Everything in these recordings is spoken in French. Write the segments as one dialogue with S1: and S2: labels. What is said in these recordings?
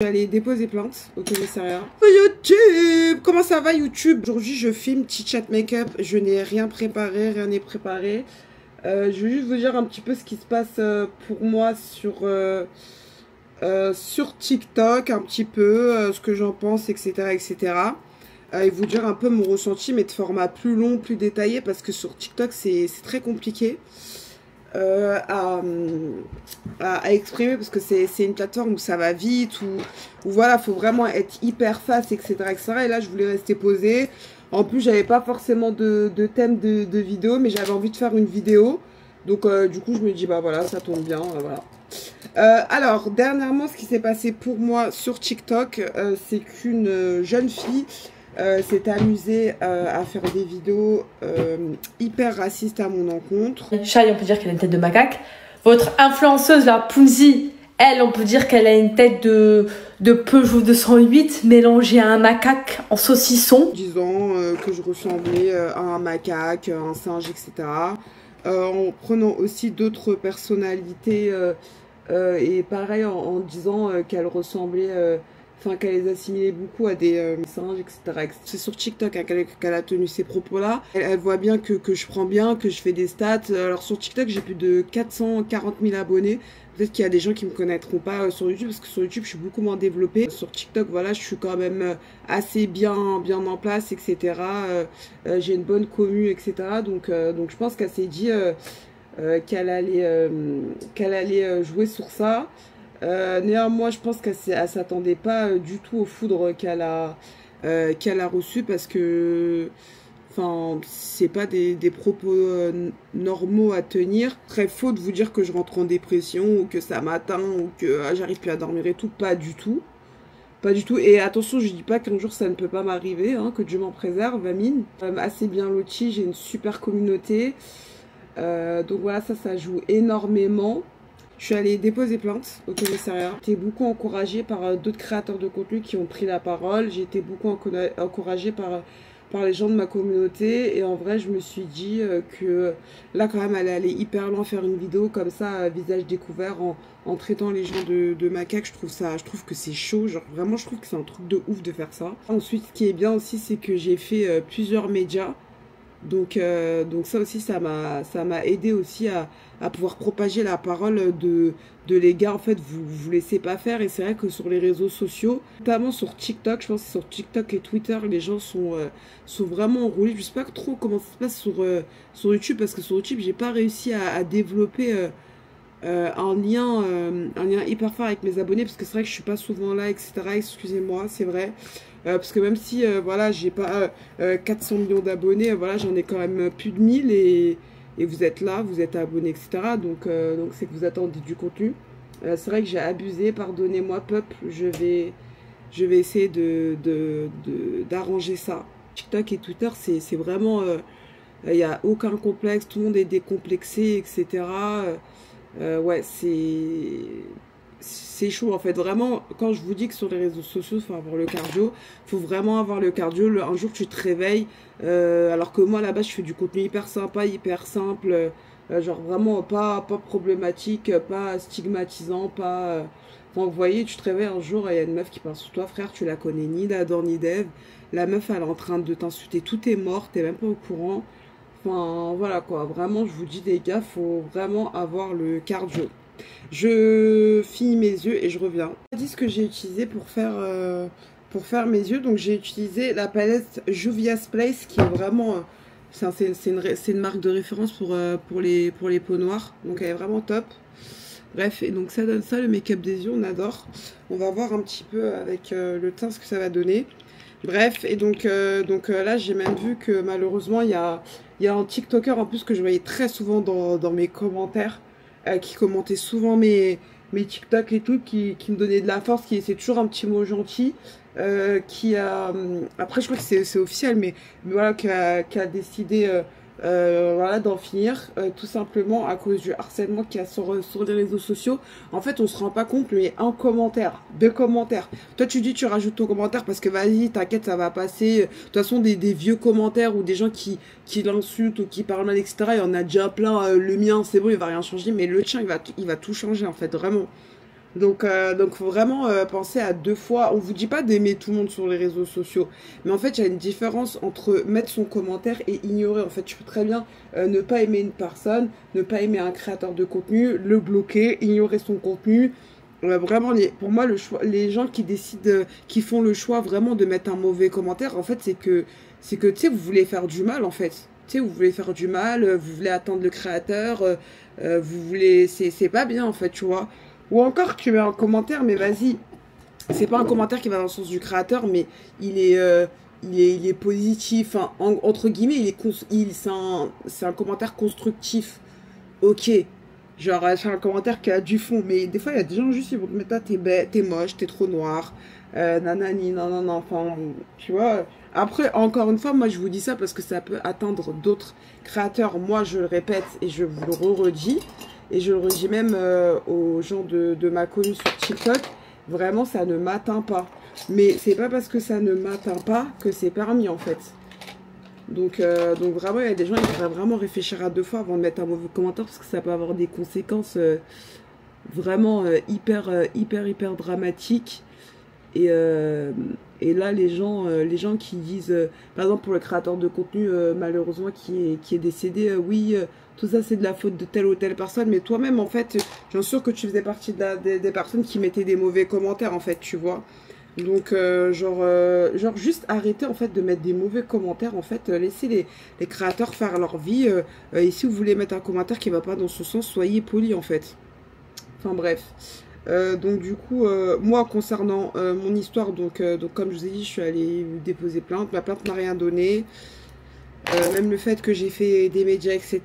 S1: Je vais aller déposer plainte au commissariat. YouTube! Comment ça va YouTube? Aujourd'hui je filme petit chat make-up. Je n'ai rien préparé, rien n'est préparé. Je vais juste vous dire un petit peu ce qui se passe pour moi sur TikTok, un petit peu, ce que j'en pense, etc. etc. Et vous dire un peu mon ressenti, mais de format plus long, plus détaillé, parce que sur TikTok c'est très compliqué. À exprimer parce que c'est une plateforme où ça va vite, où voilà, faut vraiment être hyper fast, etc., etc. Et là, je voulais rester posée. En plus, j'avais pas forcément de thème de vidéo, mais j'avais envie de faire une vidéo. Donc, du coup, je me dis, bah voilà, ça tombe bien, voilà. Alors, dernièrement, ce qui s'est passé pour moi sur TikTok, c'est qu'une jeune fille s'est amusée à faire des vidéos hyper racistes à mon encontre.
S2: Shai, on peut dire qu'elle a une tête de macaque. Votre influenceuse, la Pounzi, elle, on peut dire qu'elle a une tête de Peugeot 208 mélangée à un macaque en saucisson.
S1: Disant que je ressemblais à un macaque, un singe, etc. En prenant aussi d'autres personnalités et pareil en disant qu'elle ressemblait... Enfin, qu'elle les assimilait beaucoup à des singes, etc. C'est sur TikTok hein, qu'elle a tenu ces propos-là. Elle voit bien que je prends bien, que je fais des stats. Alors sur TikTok, j'ai plus de 440 000 abonnés. Peut-être qu'il y a des gens qui me connaîtront pas sur YouTube, parce que sur YouTube, je suis beaucoup moins développée. Sur TikTok, voilà, je suis quand même assez bien en place, etc. J'ai une bonne commu, etc. Donc je pense qu'elle s'est dit qu'elle allait jouer sur ça. Néanmoins, je pense qu'elle s'attendait pas du tout aux foudres qu'elle a reçues parce que, enfin, c'est pas des propos normaux à tenir. Très faux de vous dire que je rentre en dépression ou que ça m'atteint ou que j'arrive plus à dormir et tout. Pas du tout. Pas du tout. Et attention, je dis pas qu'un jour ça ne peut pas m'arriver, hein, que Dieu m'en préserve, Amine. Assez bien lotie, j'ai une super communauté. Donc voilà, ça joue énormément. Je suis allée déposer plainte au commissariat. J'ai été beaucoup encouragée par d'autres créateurs de contenu qui ont pris la parole. J'ai été beaucoup encouragée par les gens de ma communauté. Et en vrai, je me suis dit que là, quand même, elle allait hyper loin faire une vidéo comme ça, visage découvert, en traitant les gens de macaques. Je trouve que c'est chaud. Genre, vraiment, je trouve que c'est un truc de ouf de faire ça. Ensuite, ce qui est bien aussi, c'est que j'ai fait plusieurs médias. Donc ça aussi, ça m'a aidé aussi à pouvoir propager la parole de les gars, en fait, vous laissez pas faire. Et c'est vrai que sur les réseaux sociaux, notamment sur TikTok, je pense que sur TikTok et Twitter, les gens sont vraiment enroulés. Je sais pas trop comment ça se passe sur YouTube, parce que sur YouTube, j'ai pas réussi à développer un lien hyper fort avec mes abonnés, parce que c'est vrai que je suis pas souvent là, etc. Excusez-moi, c'est vrai. Parce que même si voilà, j'ai pas 400 millions d'abonnés, voilà, j'en ai quand même plus de 1000 et vous êtes là, vous êtes abonnés, etc. Donc c'est que vous attendez du contenu. C'est vrai que j'ai abusé, pardonnez-moi peuple, je vais essayer d'arranger ça. TikTok et Twitter, c'est vraiment, il n'y a aucun complexe, tout le monde est décomplexé, etc. Ouais, c'est chaud en fait, vraiment. Quand je vous dis que sur les réseaux sociaux, il faut avoir le cardio, il faut vraiment avoir le cardio. Un jour tu te réveilles, alors que moi là-bas je fais du contenu hyper sympa, hyper simple, genre vraiment pas problématique, pas stigmatisant, pas... Enfin, vous voyez, tu te réveilles un jour et il y a une meuf qui parle sur toi, frère, tu la connais ni d'Adam ni d'Ève, la meuf elle est en train de t'insulter, tout est mort, t'es même pas au courant. Enfin voilà quoi, vraiment je vous dis les gars, faut vraiment avoir le cardio. Je finis mes yeux et je reviens. Je dis ce que j'ai utilisé pour faire mes yeux. Donc j'ai utilisé la palette Juvia's Place qui est vraiment... c'est une marque de référence pour les peaux noires. Donc elle est vraiment top. Bref, et donc ça donne ça, le make-up des yeux, on adore. On va voir un petit peu avec le teint ce que ça va donner. Bref, et donc là j'ai même vu que malheureusement il y a un TikToker en plus que je voyais très souvent dans mes commentaires, qui commentait souvent mes TikTok et tout, qui me donnait de la force, qui c'est toujours un petit mot gentil, qui a... après je crois que c'est officiel, mais voilà, qui a décidé voilà, d'en finir, tout simplement à cause du harcèlement qu'il y a sur les réseaux sociaux. En fait, on se rend pas compte, mais un commentaire, 2 commentaires. Toi, tu dis, tu rajoutes ton commentaire parce que vas-y, t'inquiète, ça va passer. De toute façon, des vieux commentaires ou des gens qui l'insultent ou qui parlent mal, etc. Il y en a déjà plein. Le mien, c'est bon, il va rien changer, mais le tien, il va tout changer, en fait, vraiment. Donc faut vraiment penser à 2 fois. On vous dit pas d'aimer tout le monde sur les réseaux sociaux, mais en fait il y a une différence entre mettre son commentaire et ignorer. En fait, tu peux très bien ne pas aimer une personne, ne pas aimer un créateur de contenu, le bloquer, ignorer son contenu. Vraiment, pour moi, les gens qui décident, qui font le choix vraiment de mettre un mauvais commentaire, en fait, c'est que tu sais, vous voulez faire du mal, en fait. Tu sais, vous voulez faire du mal, vous voulez attendre le créateur, vous voulez, c'est pas bien, en fait, tu vois. Ou encore, tu mets un commentaire, mais vas-y, c'est pas un commentaire qui va dans le sens du créateur, mais il est positif, enfin, entre guillemets, c'est un commentaire constructif. Ok, genre, c'est un commentaire qui a du fond, mais des fois, il y a des gens juste, ils vont te mettre, ah, t'es bête, t'es moche, t'es trop noir, nanani, nanana, enfin, tu vois. Après, encore une fois, moi, je vous dis ça parce que ça peut atteindre d'autres créateurs. Moi, je le répète et je vous le redis. Et je le redis même aux gens de ma commune sur TikTok. Vraiment, ça ne m'atteint pas. Mais c'est pas parce que ça ne m'atteint pas que c'est permis, en fait. Donc vraiment, il y a des gens qui devraient vraiment réfléchir à 2 fois avant de mettre un mauvais commentaire parce que ça peut avoir des conséquences vraiment hyper dramatiques. Et là, les gens qui disent, par exemple pour le créateur de contenu malheureusement qui est décédé, oui, tout ça c'est de la faute de telle ou telle personne, mais toi-même en fait, j'en suis sûre que tu faisais partie des personnes qui mettaient des mauvais commentaires en fait, tu vois. Donc genre juste arrêter en fait de mettre des mauvais commentaires en fait, laissez les créateurs faire leur vie, et si vous voulez mettre un commentaire qui va pas dans ce sens, soyez poli en fait. Enfin bref. Donc du coup, moi concernant mon histoire, donc comme je vous ai dit, je suis allée déposer plainte. Ma plainte n'a rien donné. Même le fait que j'ai fait des médias, etc.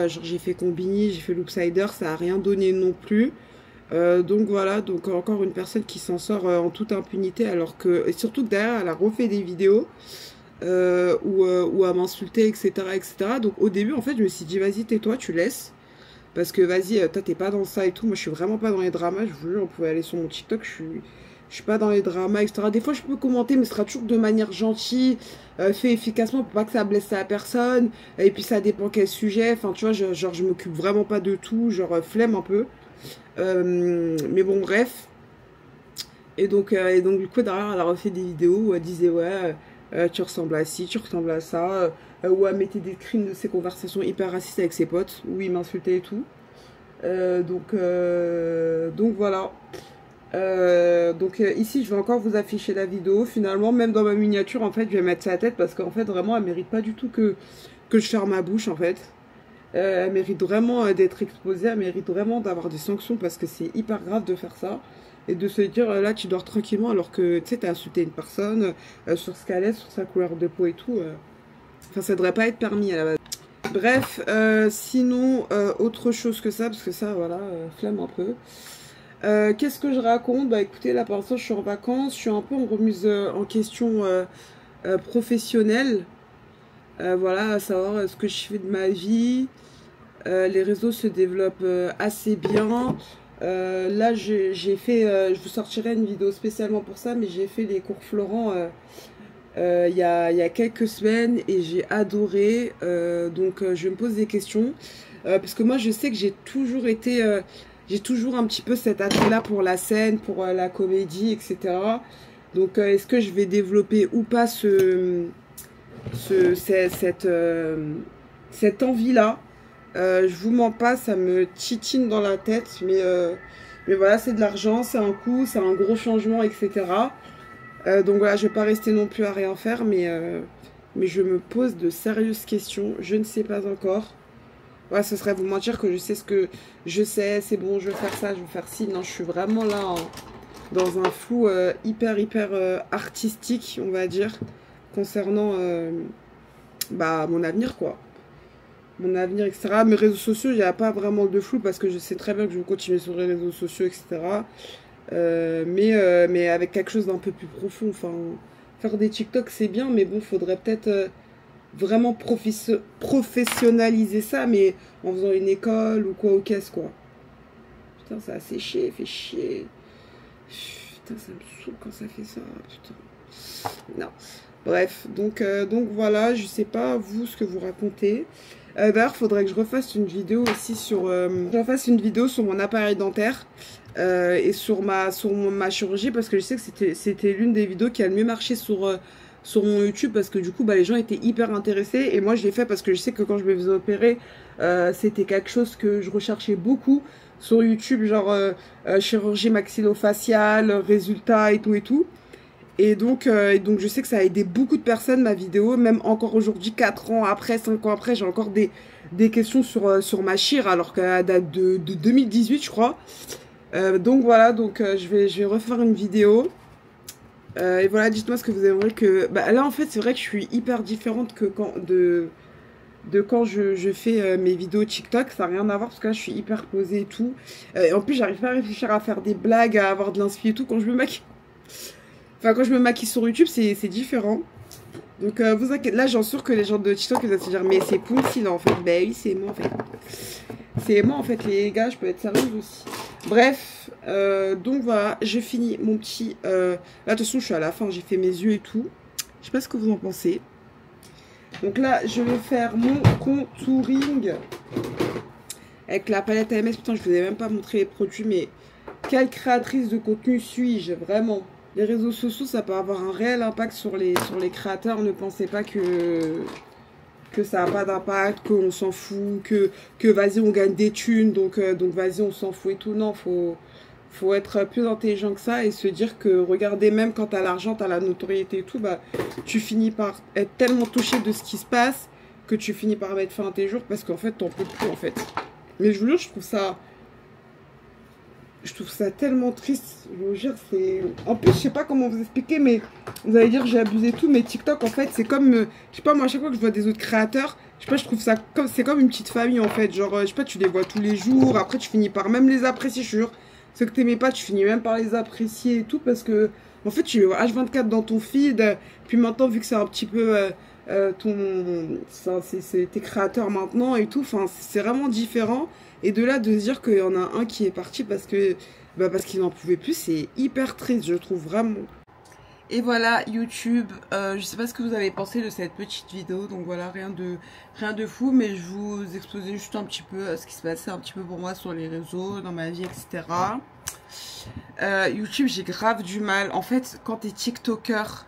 S1: Genre j'ai fait Combini, j'ai fait Loopsider, ça n'a rien donné non plus. Donc voilà, donc encore une personne qui s'en sort en toute impunité, alors que, et surtout que derrière, elle a refait des vidéos où à m'insulter, etc., etc. Donc au début, en fait, je me suis dit, vas-y, tais-toi, tu laisses. Parce que vas-y, toi t'es pas dans ça et tout. Moi je suis vraiment pas dans les dramas. Je vous jure, on pouvait aller sur mon TikTok. Je suis pas dans les dramas, etc. Des fois je peux commenter, mais ce sera toujours de manière gentille, fait efficacement pour pas que ça blesse la personne. Et puis ça dépend quel sujet. Enfin tu vois, genre je m'occupe vraiment pas de tout. Genre flemme un peu. Mais bon, bref. Et donc du coup, derrière, elle a refait des vidéos où elle disait, ouais, tu ressembles à ci, tu ressembles à ça. Où elle mettait des screens de ses conversations hyper racistes avec ses potes, où il m'insultait et tout. Donc voilà. Ici, je vais encore vous afficher la vidéo. Finalement, même dans ma miniature, en fait, je vais mettre sa tête parce qu'en fait, vraiment, elle mérite pas du tout que je ferme ma bouche, en fait. Elle mérite vraiment d'être exposée, elle mérite vraiment d'avoir des sanctions parce que c'est hyper grave de faire ça. Et de se dire, là, tu dors tranquillement alors que, tu sais, t'as insulté une personne sur ce qu'elle est, sur sa couleur de peau et tout. Enfin, ça devrait pas être permis à la base. Bref, sinon, autre chose que ça, parce que ça, voilà, flemme un peu. Qu'est-ce que je raconte? Bah écoutez, là, pour l'instant, je suis en vacances, je suis un peu en remise en question professionnelle. Voilà, à savoir ce que je fais de ma vie. Les réseaux se développent assez bien. Là, j'ai fait, je vous sortirai une vidéo spécialement pour ça, mais j'ai fait les cours Florent il y a quelques semaines et j'ai adoré. Donc, je me pose des questions. Parce que moi, je sais que j'ai toujours été... j'ai toujours un petit peu cet attrait-là pour la scène, pour la comédie, etc. Donc, est-ce que je vais développer ou pas cette envie-là? Je vous mens pas, ça me titine dans la tête, mais voilà, c'est de l'argent, c'est un coût, c'est un gros changement, etc. Donc voilà, je vais pas rester non plus à rien faire, mais je me pose de sérieuses questions, je ne sais pas encore. Ouais, ce serait vous mentir que je sais ce que je sais, c'est bon, je vais faire ça, je vais faire ci. Non, je suis vraiment là dans un flou hyper artistique, on va dire, concernant bah, mon avenir, quoi. Mon avenir, etc. Mes réseaux sociaux, il n'y a pas vraiment de flou parce que je sais très bien que je vais continuer sur les réseaux sociaux, etc. Mais avec quelque chose d'un peu plus profond. Enfin, faire des TikTok, c'est bien, mais bon, faudrait peut-être vraiment professionnaliser ça, mais en faisant une école ou quoi, ou qu'est-ce, quoi. Putain, ça a séché, fait chier. putain, ça me saoule quand ça fait ça, putain. Non. Bref, donc voilà, je sais pas vous ce que vous racontez. D'ailleurs, faudrait que je refasse une vidéo aussi sur, mon appareil dentaire et sur ma chirurgie, parce que je sais que c'était l'une des vidéos qui a le mieux marché sur mon YouTube, parce que du coup les gens étaient hyper intéressés, et moi je l'ai fait parce que je sais que quand je me faisais opérer, c'était quelque chose que je recherchais beaucoup sur YouTube, genre chirurgie maxillofaciale, résultats et tout. Et donc je sais que ça a aidé beaucoup de personnes, ma vidéo, même encore aujourd'hui, 4 ans après, 5 ans après, j'ai encore des questions sur ma chire, alors qu'elle date de 2018, je crois. Donc voilà, je vais refaire une vidéo. Et voilà, dites-moi ce que vous aimeriez que... Bah, là, en fait, c'est vrai que je suis hyper différente que quand je fais mes vidéos TikTok. Ça n'a rien à voir, parce que là, je suis hyper posée et tout. Et en plus, j'arrive pas à réfléchir à faire des blagues, à avoir de l'inspi et tout quand je me maquille. Enfin, quand je me maquille sur YouTube, c'est différent. Donc, vous inquiétez, là, j'en suis sûre que les gens de TikTok, ils vont se dire, mais c'est Pouncy, là, en fait. Ben oui, c'est moi, en fait. C'est moi, en fait, les gars, je peux être sérieuse aussi. Bref, donc voilà, je finis mon petit... Là, de toute façon, je suis à la fin, j'ai fait mes yeux et tout. Je sais pas ce que vous en pensez. Donc là, je vais faire mon contouring avec la palette AMS. Putain, je vous ai même pas montré les produits, mais quelle créatrice de contenu suis-je, vraiment? Les réseaux sociaux, ça peut avoir un réel impact sur les créateurs. Ne pensez pas que ça n'a pas d'impact, qu'on s'en fout, que vas-y, on gagne des thunes, donc vas-y, on s'en fout et tout. Non, faut être plus intelligent que ça et se dire que, regardez, même quand t'as l'argent, t'as la notoriété et tout, bah, tu finis par être tellement touché de ce qui se passe que tu finis par mettre fin à tes jours, parce qu'en fait, t'en peux plus, en fait. Mais je vous jure, je trouve ça tellement triste. Je vous jure, c'est... En plus, je sais pas comment vous expliquer, mais vous allez dire que j'ai abusé tout, mais TikTok, en fait, c'est comme... je sais pas, moi, à chaque fois que je vois des autres créateurs, je sais pas, je trouve ça comme... C'est comme une petite famille, en fait. Genre, je sais pas, tu les vois tous les jours, après, tu finis par même les apprécier, je te jure. Ceux que t'aimais pas, tu finis même par les apprécier et tout, parce que, en fait, tu les vois H24 dans ton feed. Puis maintenant, vu que c'est un petit peu... c'est tes créateurs maintenant et tout, enfin, c'est vraiment différent. Et de là, de se dire qu'il y en a un qui est parti parce qu'il n'en pouvait plus, c'est hyper triste, je trouve, vraiment. Et voilà, YouTube, je sais pas ce que vous avez pensé de cette petite vidéo, donc voilà, rien de fou, mais je vous exposais juste un petit peu ce qui se passait un petit peu pour moi sur les réseaux, dans ma vie, etc. YouTube, j'ai grave du mal. En fait, quand t'es TikToker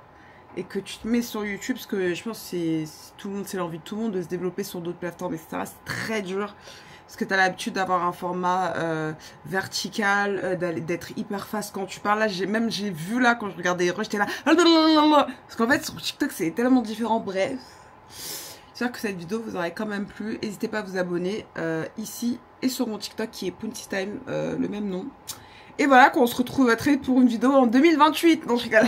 S1: et que tu te mets sur YouTube, parce que je pense que c'est l'envie de tout le monde de se développer sur d'autres plateformes, etc. C'est très dur. Parce que tu as l'habitude d'avoir un format vertical, d'être hyper fast quand tu parles. Là, j'ai vu là, quand je regardais, j'étais là. Parce qu'en fait, sur TikTok, c'est tellement différent. Bref. J'espère que cette vidéo vous aurait quand même plu. N'hésitez pas à vous abonner ici et sur mon TikTok qui est Pouncy Time, le même nom. Et voilà, qu'on se retrouve très vite pour une vidéo en 2028. Non, je rigole.